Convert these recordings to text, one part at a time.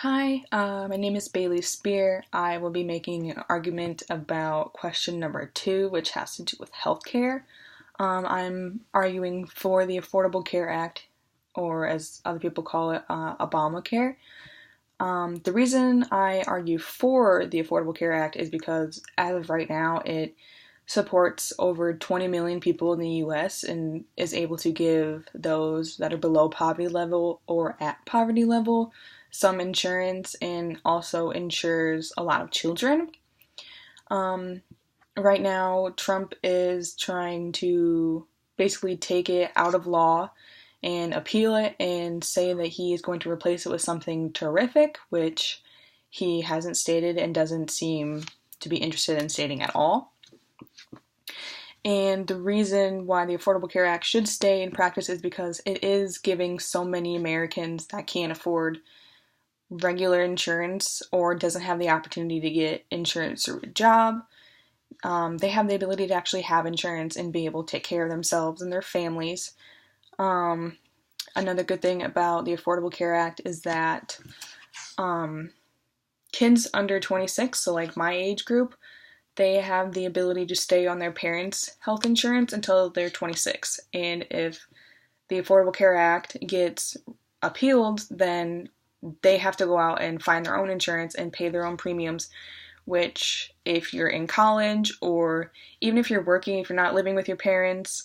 Hi, my name is Bailey Spear. I will be making an argument about question number 2, which has to do with healthcare. I'm arguing for the Affordable Care Act, or as other people call it, Obamacare. The reason I argue for the Affordable Care Act is because, as of right now, it supports over 20 million people in the US and is able to give those that are below poverty level or at poverty level some insurance and also insures a lot of children. Um, right now, Trump is trying to basically take it out of law and appeal it and say that he is going to replace it with something terrific, which he hasn't stated and doesn't seem to be interested in stating at all. And the reason why the Affordable Care Act should stay in practice is because it is giving so many Americans that can't afford regular insurance or doesn't have the opportunity to get insurance through a job. They have the ability to actually have insurance and be able to take care of themselves and their families. Another good thing about the Affordable Care Act is that kids under 26, so like my age group, they have the ability to stay on their parents' health insurance until they're 26. And if the Affordable Care Act gets appealed, then they have to go out and find their own insurance and pay their own premiums, which if you're in college or even if you're working, if you're not living with your parents,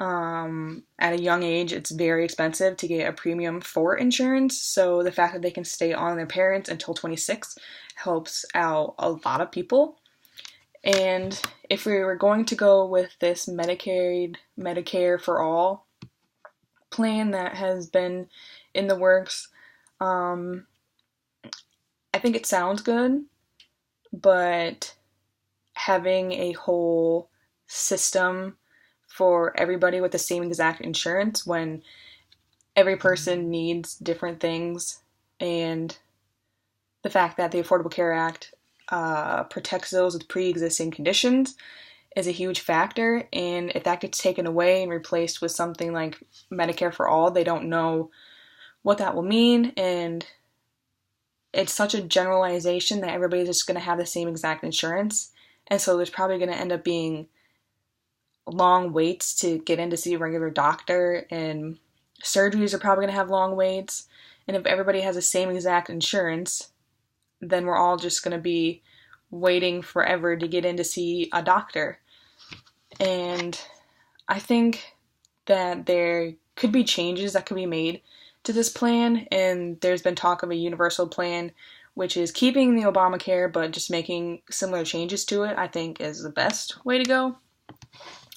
at a young age, it's very expensive to get a premium for insurance. So the fact that they can stay on their parents until 26 helps out a lot of people. And if we were going to go with this Medicare for all plan that has been in the works, I think it sounds good, but having a whole system for everybody with the same exact insurance when every person needs different things, and the fact that the Affordable Care Act protects those with pre-existing conditions is a huge factor, and if that gets taken away and replaced with something like Medicare for all, they don't know what that will mean, and it's such a generalization that everybody's just going to have the same exact insurance, and so there's probably going to end up being long waits to get in to see a regular doctor, and surgeries are probably going to have long waits, and if everybody has the same exact insurance, then we're all just going to be waiting forever to get in to see a doctor. And I think that there could be changes that could be made to this plan, and there's been talk of a universal plan, which is keeping the Obamacare but just making similar changes to it, I think is the best way to go.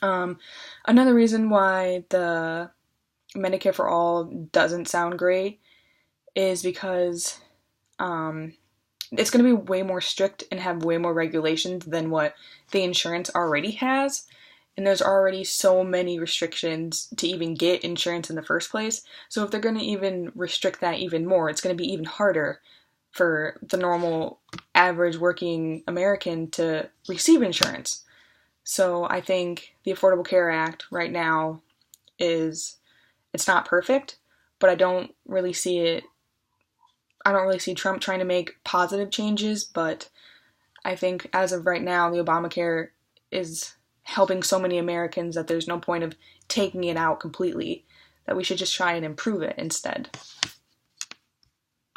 Another reason why the Medicare for All doesn't sound great is because it's going to be way more strict and have way more regulations than what the insurance already has. And there's already so many restrictions to even get insurance in the first place. So if they're going to even restrict that even more, it's going to be even harder for the normal average working American to receive insurance. So I think the Affordable Care Act right now it's not perfect, but I don't really see Trump trying to make positive changes, but I think as of right now, the Obamacare is helping so many Americans that there's no point of taking it out completely, that we should just try and improve it instead.